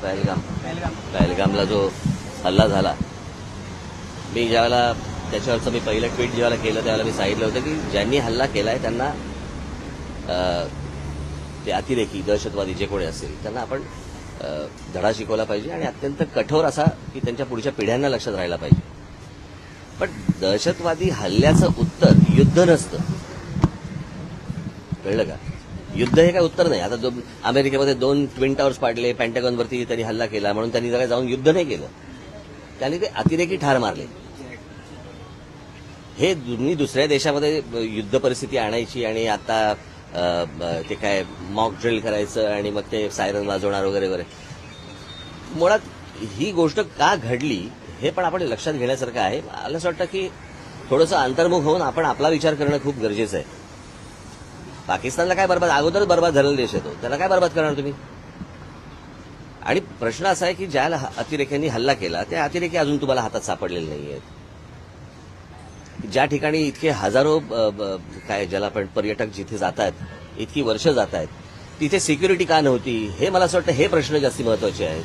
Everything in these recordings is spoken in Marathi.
पहलगामला जो हल्ला झाला, मी ज्यावेळेला त्याच्यावरचं मी पहिलं ट्विट ज्यावेळेला केलं त्यावेळेला मी सांगितलं होतं की ज्यांनी हल्ला केलाय त्यांना ते अतिरेकी दहशतवादी जे कोणी असतील त्यांना आपण धडा शिकवला पाहिजे आणि अत्यंत कठोर असा की त्यांच्या पुढच्या पिढ्यांना लक्षात राहायला पाहिजे. पण दहशतवादी हल्ल्याचं उत्तर युद्ध नसतं, कळलं का? युद्ध हे काय उत्तर नाही. आता अमेरिकेमध्ये 2 ट्विन टावर्स पाडले, पेंटागॉनवरती त्यांनी हल्ला केला म्हणून त्यांनी जरा जाऊन युद्ध नाही केलं, त्यांनी ते अतिरेकी ठार मारले. हे तुम्ही दुसऱ्या देशामध्ये युद्ध परिस्थिती आणायची आणि आता ते काय मॉक ड्रिल करायचं आणि मग ते सायरन वाजवणार वगैरे वगैरे. मुळात ही गोष्ट का घडली हे पण आपण लक्षात घेण्यासारखं आहे. मला असं वाटतं की थोडंसं अंतर्मुख होऊन आपण आपला विचार करणं खूप गरजेचं आहे. पाकिस्तानला काय बरबाद, अगोदरच बरबाद झालेला देश आहे तो, त्याला काय बरबाद करणार तुम्ही? आणि प्रश्न असा आहे की ज्या अतिरेक्यांनी हल्ला केला त्या अतिरेकी अजून तुम्हाला हातात सापडलेले नाही आहेत. ज्या ठिकाणी इतके हजारो काय ज्याला आपण पर्यटक जिथे जात आहेत, इतकी वर्ष जात आहेत, तिथे सिक्युरिटी का नव्हती हे मला असं वाटतं हे प्रश्न जास्ती महत्वाचे आहेत.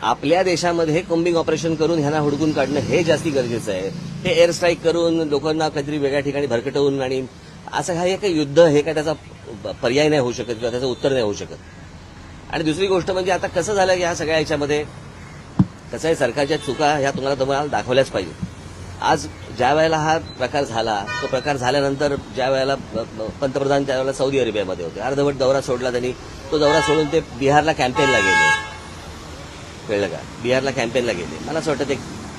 आपल्या देशामध्ये कोम्बिंग ऑपरेशन करून ह्यांना हुडकून काढणं हे जास्ती गरजेचं आहे. हे एअर स्ट्राईक करून लोकांना काहीतरी वेगळ्या ठिकाणी भरकटवून आणि असं हे काही युद्ध हे काय त्याचा पर्याय नाही होऊ शकत किंवा त्याचं उत्तर नाही होऊ शकत. आणि दुसरी गोष्ट म्हणजे आता कसं झालं या सगळ्या ह्याच्यामध्ये कसं आहे, सरकारच्या चुका ह्या तुम्हाला दाखवल्याच पाहिजे. आज ज्या वेळेला हा प्रकार झाला, तो प्रकार झाल्यानंतर ज्या वेळेला पंतप्रधान त्यावेळेला सौदी अरेबियामध्ये होते, अर्धवट दौरा सोडला त्यांनी, तो दौरा सोडून ते बिहारला कॅम्पेनला गेले, कळलं का? बिहारला कॅम्पेनला गेले. मला असं वाटतं ते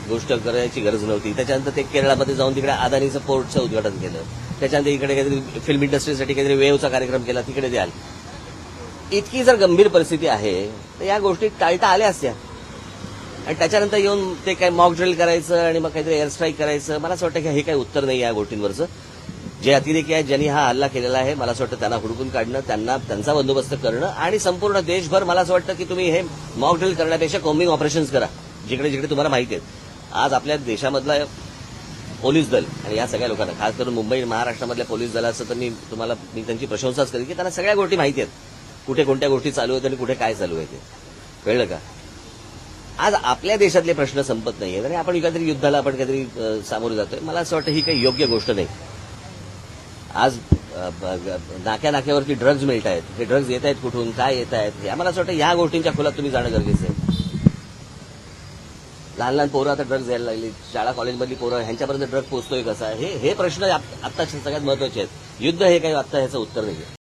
गोष्ट करायची गरज नव्हती. त्याच्यानंतर ते केरळमध्ये जाऊन तिकडे अदानीचं पोर्टचं उद्घाटन केलं, त्याच्यानंतर इकडे काहीतरी फिल्म इंडस्ट्रीसाठी काहीतरी वेव्हचा कार्यक्रम केला, तिकडे द्याल. इतकी जर गंभीर परिस्थिती आहे तर या गोष्टी टाळता आल्या असत्या. आणि त्याच्यानंतर येऊन ते काय मॉक ड्रिल करायचं आणि मग काहीतरी एअर स्ट्राईक करायचं, मला असं वाटतं की हे काही उत्तर नाही या गोष्टींवरचं. जे अतिरेकी आहेत ज्यांनी हा हल्ला केलेला आहे, मला असं वाटतं त्यांना हुडकून काढणं, त्यांचा बंदोबस्त करणं आणि संपूर्ण देशभर मला असं वाटतं की तुम्ही हे मॉक ड्रिल करण्यापेक्षा कोम्बिंग ऑपरेशन्स करा जिकडे जिकडे तुम्हाला माहिती आहेत. आज आपल्या देशामधला पोलीस दल आणि या सगळ्या लोकांना, खास करून मुंबई महाराष्ट्रामधल्या पोलीस दलाचं तर मी त्यांची प्रशंसाच करेन की त्यांना सगळ्या गोष्टी माहिती आहेत, कुठे कोणत्या गोष्टी चालू आहेत आणि कुठे काय चालू आहे ते, कळलं का? आज आपल्या देशातले प्रश्न संपत नाहीयेत आणि आपण काहीतरी युद्धाला आपण काहीतरी सामोरे जातोय. मला असं वाटतं ही काही योग्य गोष्ट नाही. आज नाक्यावरती ड्रग्ज मिळत आहेत, हे ड्रग्ज येत आहेत कुठून, काय येत आहेत, मला असं वाटतं या गोष्टींच्या खोलात तुम्ही जाणं गरजेचं आहे. लहान लहान पोरं आता ड्रग्ज यायला लागली, शाळा कॉलेजमधली पोरं, ह्यांच्यापर्यंत ड्रग पोहोचतोय कसा, हे प्रश्न आत्ता सगळ्यात महत्वाचे आहेत. युद्ध हे काही आत्ता ह्याचं उत्तर नाही.